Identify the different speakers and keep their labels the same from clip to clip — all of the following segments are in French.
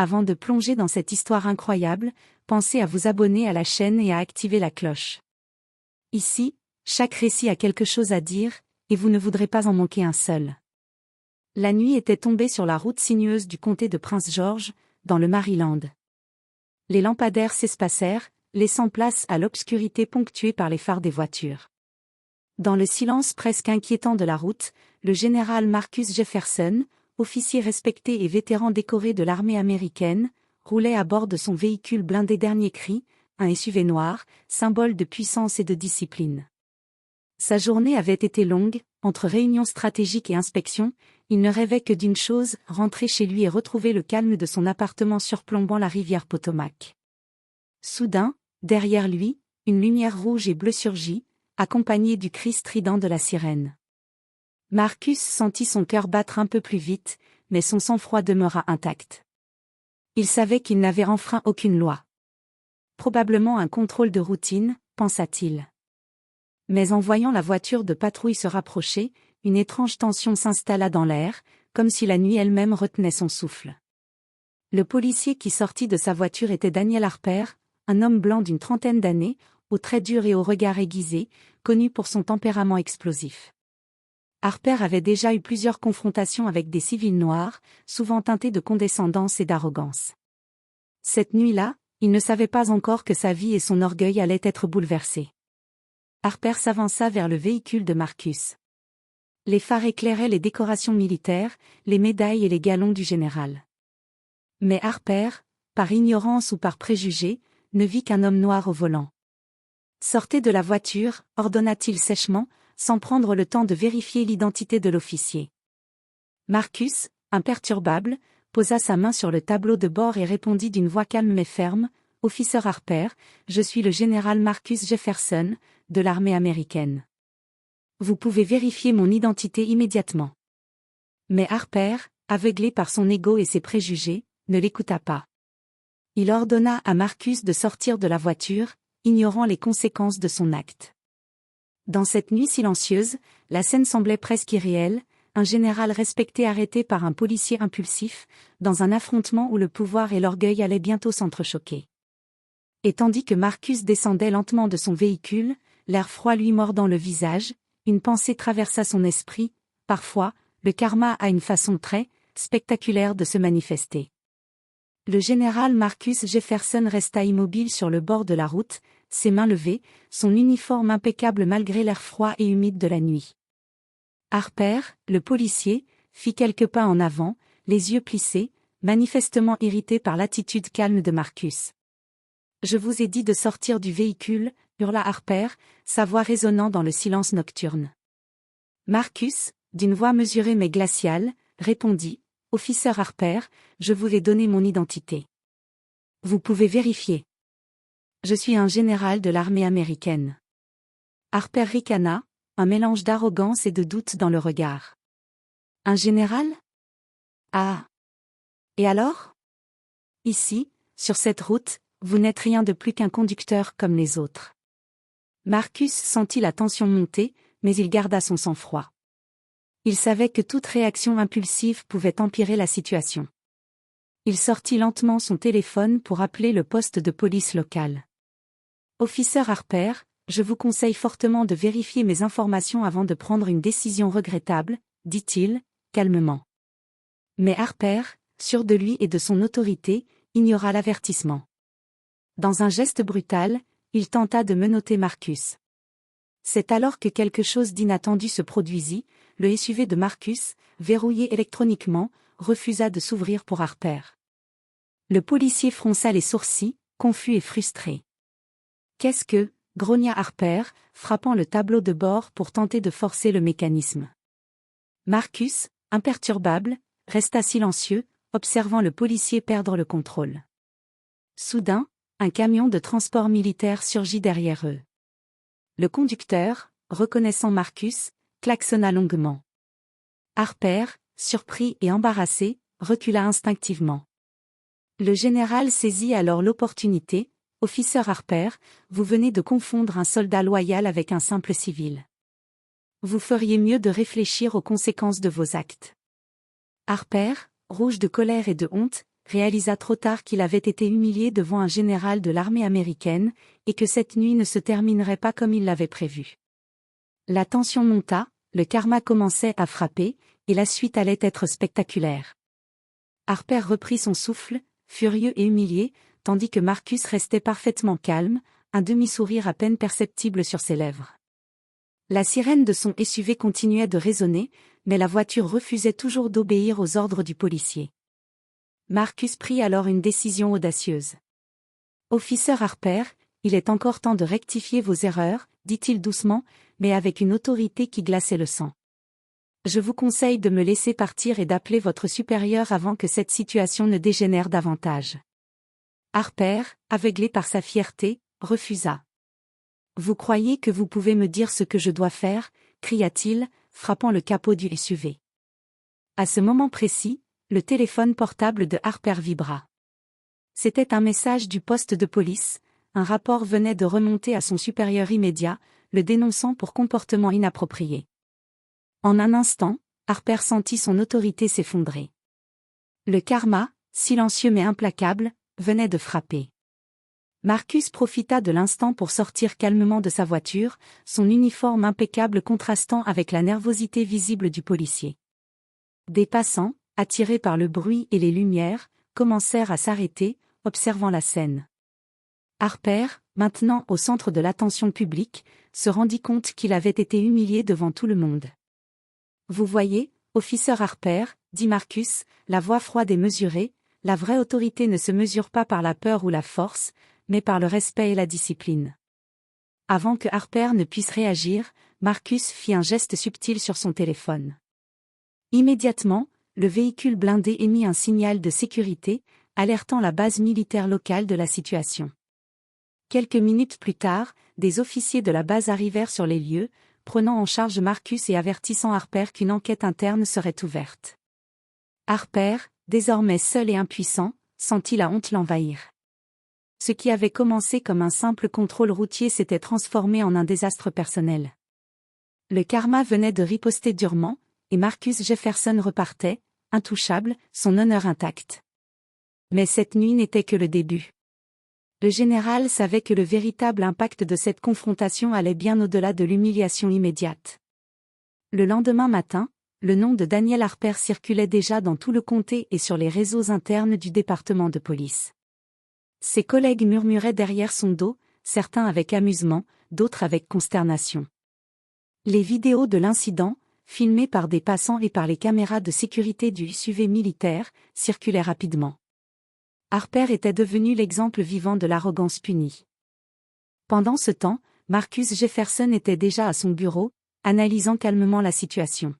Speaker 1: Avant de plonger dans cette histoire incroyable, pensez à vous abonner à la chaîne et à activer la cloche. Ici, chaque récit a quelque chose à dire, et vous ne voudrez pas en manquer un seul. La nuit était tombée sur la route sinueuse du comté de Prince George, dans le Maryland. Les lampadaires s'espacèrent, laissant place à l'obscurité ponctuée par les phares des voitures. Dans le silence presque inquiétant de la route, le général Marcus Jefferson, officier respecté et vétéran décoré de l'armée américaine, roulait à bord de son véhicule blindé dernier cri, un SUV noir, symbole de puissance et de discipline. Sa journée avait été longue, entre réunions stratégiques et inspections, il ne rêvait que d'une chose, rentrer chez lui et retrouver le calme de son appartement surplombant la rivière Potomac. Soudain, derrière lui, une lumière rouge et bleue surgit, accompagnée du cri strident de la sirène. Marcus sentit son cœur battre un peu plus vite, mais son sang-froid demeura intact. Il savait qu'il n'avait enfreint aucune loi. Probablement un contrôle de routine, pensa-t-il. Mais en voyant la voiture de patrouille se rapprocher, une étrange tension s'installa dans l'air, comme si la nuit elle-même retenait son souffle. Le policier qui sortit de sa voiture était Daniel Harper, un homme blanc d'une trentaine d'années, aux traits durs et au regard aiguisé, connu pour son tempérament explosif. Harper avait déjà eu plusieurs confrontations avec des civils noirs, souvent teintés de condescendance et d'arrogance. Cette nuit-là, il ne savait pas encore que sa vie et son orgueil allaient être bouleversés. Harper s'avança vers le véhicule de Marcus. Les phares éclairaient les décorations militaires, les médailles et les galons du général. Mais Harper, par ignorance ou par préjugé, ne vit qu'un homme noir au volant. « Sortez de la voiture », ordonna-t-il sèchement, sans prendre le temps de vérifier l'identité de l'officier. Marcus, imperturbable, posa sa main sur le tableau de bord et répondit d'une voix calme mais ferme, « Officer Harper, je suis le général Marcus Jefferson, de l'armée américaine. Vous pouvez vérifier mon identité immédiatement. » Mais Harper, aveuglé par son ego et ses préjugés, ne l'écouta pas. Il ordonna à Marcus de sortir de la voiture, ignorant les conséquences de son acte. Dans cette nuit silencieuse, la scène semblait presque irréelle, un général respecté arrêté par un policier impulsif, dans un affrontement où le pouvoir et l'orgueil allaient bientôt s'entrechoquer. Et tandis que Marcus descendait lentement de son véhicule, l'air froid lui mordant le visage, une pensée traversa son esprit, parfois, le karma a une façon très spectaculaire de se manifester. Le général Marcus Jefferson resta immobile sur le bord de la route, ses mains levées, son uniforme impeccable malgré l'air froid et humide de la nuit. Harper, le policier, fit quelques pas en avant, les yeux plissés, manifestement irrité par l'attitude calme de Marcus. « Je vous ai dit de sortir du véhicule », hurla Harper, sa voix résonnant dans le silence nocturne. Marcus, d'une voix mesurée mais glaciale, répondit, « Officer Harper, je vous ai donné mon identité. Vous pouvez vérifier. Je suis un général de l'armée américaine. » Harper ricana, un mélange d'arrogance et de doute dans le regard. « Un général ? Ah. Et alors ? Ici, sur cette route, vous n'êtes rien de plus qu'un conducteur comme les autres. » Marcus sentit la tension monter, mais il garda son sang-froid. Il savait que toute réaction impulsive pouvait empirer la situation. Il sortit lentement son téléphone pour appeler le poste de police local. « Officer Harper, je vous conseille fortement de vérifier mes informations avant de prendre une décision regrettable, » dit-il, calmement. Mais Harper, sûr de lui et de son autorité, ignora l'avertissement. Dans un geste brutal, il tenta de menotter Marcus. C'est alors que quelque chose d'inattendu se produisit, le SUV de Marcus, verrouillé électroniquement, refusa de s'ouvrir pour Harper. Le policier fronça les sourcils, confus et frustré. « Qu'est-ce que » grogna Harper, frappant le tableau de bord pour tenter de forcer le mécanisme. Marcus, imperturbable, resta silencieux, observant le policier perdre le contrôle. Soudain, un camion de transport militaire surgit derrière eux. Le conducteur, reconnaissant Marcus, klaxonna longuement. Harper, surpris et embarrassé, recula instinctivement. Le général saisit alors l'opportunité. « Officer Harper, vous venez de confondre un soldat loyal avec un simple civil. Vous feriez mieux de réfléchir aux conséquences de vos actes. » Harper, rouge de colère et de honte, réalisa trop tard qu'il avait été humilié devant un général de l'armée américaine, et que cette nuit ne se terminerait pas comme il l'avait prévu. La tension monta, le karma commençait à frapper, et la suite allait être spectaculaire. Harper reprit son souffle, furieux et humilié, tandis que Marcus restait parfaitement calme, un demi-sourire à peine perceptible sur ses lèvres. La sirène de son SUV continuait de résonner, mais la voiture refusait toujours d'obéir aux ordres du policier. Marcus prit alors une décision audacieuse. « Officer Harper, il est encore temps de rectifier vos erreurs, dit-il doucement, mais avec une autorité qui glaçait le sang. Je vous conseille de me laisser partir et d'appeler votre supérieur avant que cette situation ne dégénère davantage. » Harper, aveuglé par sa fierté, refusa. « Vous croyez que vous pouvez me dire ce que je dois faire ?» cria-t-il, frappant le capot du SUV. À ce moment précis, le téléphone portable de Harper vibra. C'était un message du poste de police, un rapport venait de remonter à son supérieur immédiat, le dénonçant pour comportement inapproprié. En un instant, Harper sentit son autorité s'effondrer. Le karma, silencieux mais implacable, venait de frapper. Marcus profita de l'instant pour sortir calmement de sa voiture, son uniforme impeccable contrastant avec la nervosité visible du policier. Des passants, attirés par le bruit et les lumières, commencèrent à s'arrêter, observant la scène. Harper, maintenant au centre de l'attention publique, se rendit compte qu'il avait été humilié devant tout le monde. « Vous voyez, officer Harper, dit Marcus, la voix froide et mesurée, la vraie autorité ne se mesure pas par la peur ou la force, mais par le respect et la discipline. » Avant que Harper ne puisse réagir, Marcus fit un geste subtil sur son téléphone. Immédiatement, le véhicule blindé émit un signal de sécurité, alertant la base militaire locale de la situation. Quelques minutes plus tard, des officiers de la base arrivèrent sur les lieux, prenant en charge Marcus et avertissant Harper qu'une enquête interne serait ouverte. Harper, désormais seul et impuissant, sentit la honte l'envahir. Ce qui avait commencé comme un simple contrôle routier s'était transformé en un désastre personnel. Le karma venait de riposter durement, et Marcus Jefferson repartait, intouchable, son honneur intact. Mais cette nuit n'était que le début. Le général savait que le véritable impact de cette confrontation allait bien au-delà de l'humiliation immédiate. Le lendemain matin, le nom de Daniel Harper circulait déjà dans tout le comté et sur les réseaux internes du département de police. Ses collègues murmuraient derrière son dos, certains avec amusement, d'autres avec consternation. Les vidéos de l'incident, filmées par des passants et par les caméras de sécurité du SUV militaire, circulaient rapidement. Harper était devenu l'exemple vivant de l'arrogance punie. Pendant ce temps, Marcus Jefferson était déjà à son bureau, analysant calmement la situation.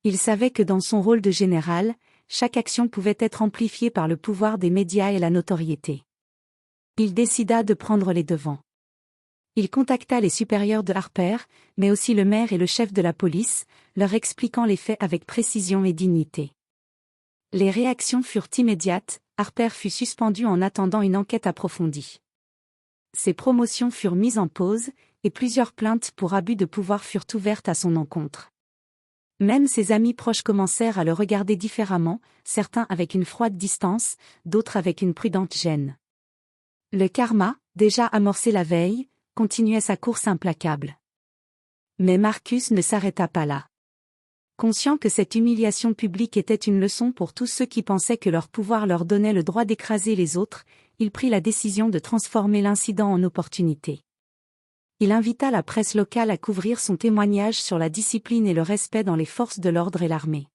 Speaker 1: Il savait que dans son rôle de général, chaque action pouvait être amplifiée par le pouvoir des médias et la notoriété. Il décida de prendre les devants. Il contacta les supérieurs de Harper, mais aussi le maire et le chef de la police, leur expliquant les faits avec précision et dignité. Les réactions furent immédiates, Harper fut suspendu en attendant une enquête approfondie. Ses promotions furent mises en pause, et plusieurs plaintes pour abus de pouvoir furent ouvertes à son encontre. Même ses amis proches commencèrent à le regarder différemment, certains avec une froide distance, d'autres avec une prudente gêne. Le karma, déjà amorcé la veille, continuait sa course implacable. Mais Marcus ne s'arrêta pas là. Conscient que cette humiliation publique était une leçon pour tous ceux qui pensaient que leur pouvoir leur donnait le droit d'écraser les autres, il prit la décision de transformer l'incident en opportunité. Il invita la presse locale à couvrir son témoignage sur la discipline et le respect dans les forces de l'ordre et l'armée.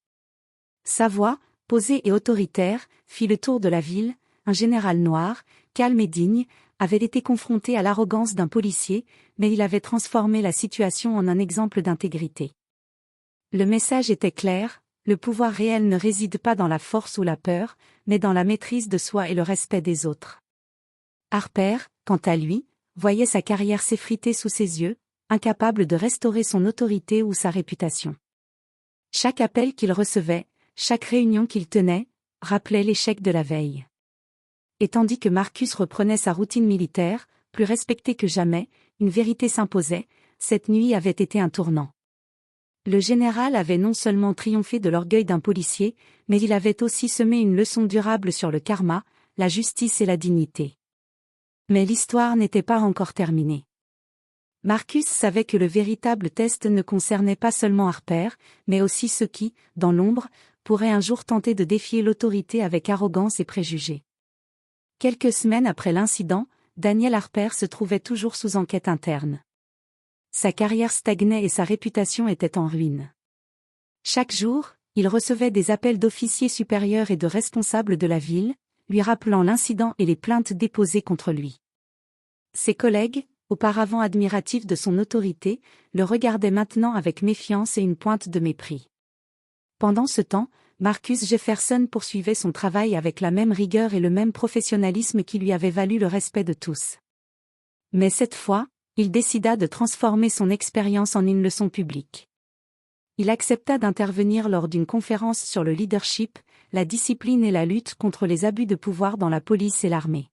Speaker 1: Sa voix, posée et autoritaire, fit le tour de la ville. Un général noir, calme et digne, avait été confronté à l'arrogance d'un policier, mais il avait transformé la situation en un exemple d'intégrité. Le message était clair, le pouvoir réel ne réside pas dans la force ou la peur, mais dans la maîtrise de soi et le respect des autres. Harper, quant à lui, voyait sa carrière s'effriter sous ses yeux, incapable de restaurer son autorité ou sa réputation. Chaque appel qu'il recevait, chaque réunion qu'il tenait, rappelait l'échec de la veille. Et tandis que Marcus reprenait sa routine militaire, plus respecté que jamais, une vérité s'imposait, cette nuit avait été un tournant. Le général avait non seulement triomphé de l'orgueil d'un policier, mais il avait aussi semé une leçon durable sur le karma, la justice et la dignité. Mais l'histoire n'était pas encore terminée. Marcus savait que le véritable test ne concernait pas seulement Harper, mais aussi ceux qui, dans l'ombre, pourraient un jour tenter de défier l'autorité avec arrogance et préjugés. Quelques semaines après l'incident, Daniel Harper se trouvait toujours sous enquête interne. Sa carrière stagnait et sa réputation était en ruine. Chaque jour, il recevait des appels d'officiers supérieurs et de responsables de la ville, lui rappelant l'incident et les plaintes déposées contre lui. Ses collègues, auparavant admiratifs de son autorité, le regardaient maintenant avec méfiance et une pointe de mépris. Pendant ce temps, Marcus Jefferson poursuivait son travail avec la même rigueur et le même professionnalisme qui lui avait valu le respect de tous. Mais cette fois, il décida de transformer son expérience en une leçon publique. Il accepta d'intervenir lors d'une conférence sur le leadership, la discipline et la lutte contre les abus de pouvoir dans la police et l'armée.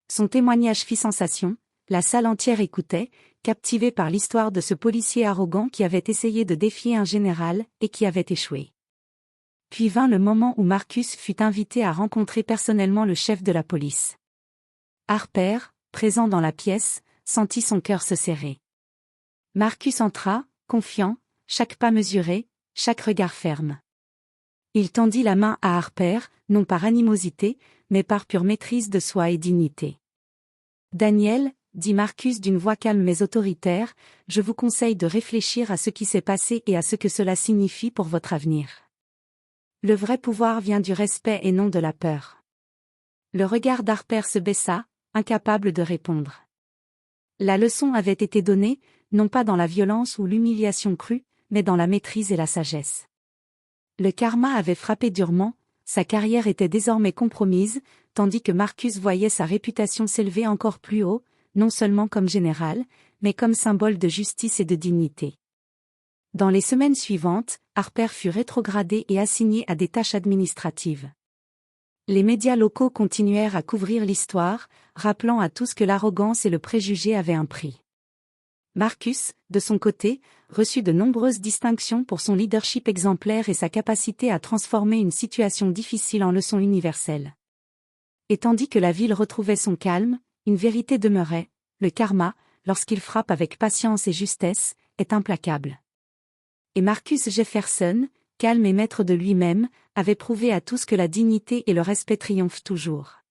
Speaker 1: Son témoignage fit sensation, la salle entière écoutait, captivée par l'histoire de ce policier arrogant qui avait essayé de défier un général et qui avait échoué. Puis vint le moment où Marcus fut invité à rencontrer personnellement le chef de la police. Harper, présent dans la pièce, sentit son cœur se serrer. Marcus entra, confiant, chaque pas mesuré, chaque regard ferme. Il tendit la main à Harper, non par animosité, mais par pure maîtrise de soi et dignité. « Daniel, » dit Marcus d'une voix calme mais autoritaire, « je vous conseille de réfléchir à ce qui s'est passé et à ce que cela signifie pour votre avenir. Le vrai pouvoir vient du respect et non de la peur. » Le regard d'Harper se baissa, incapable de répondre. La leçon avait été donnée, non pas dans la violence ou l'humiliation crue, mais dans la maîtrise et la sagesse. Le karma avait frappé durement, sa carrière était désormais compromise, tandis que Marcus voyait sa réputation s'élever encore plus haut, non seulement comme général, mais comme symbole de justice et de dignité. Dans les semaines suivantes, Harper fut rétrogradé et assigné à des tâches administratives. Les médias locaux continuèrent à couvrir l'histoire, rappelant à tous que l'arrogance et le préjugé avaient un prix. Marcus, de son côté, reçut de nombreuses distinctions pour son leadership exemplaire et sa capacité à transformer une situation difficile en leçon universelle. Et tandis que la ville retrouvait son calme, une vérité demeurait, le karma, lorsqu'il frappe avec patience et justesse, est implacable. Et Marcus Jefferson, calme et maître de lui-même, avait prouvé à tous que la dignité et le respect triomphent toujours.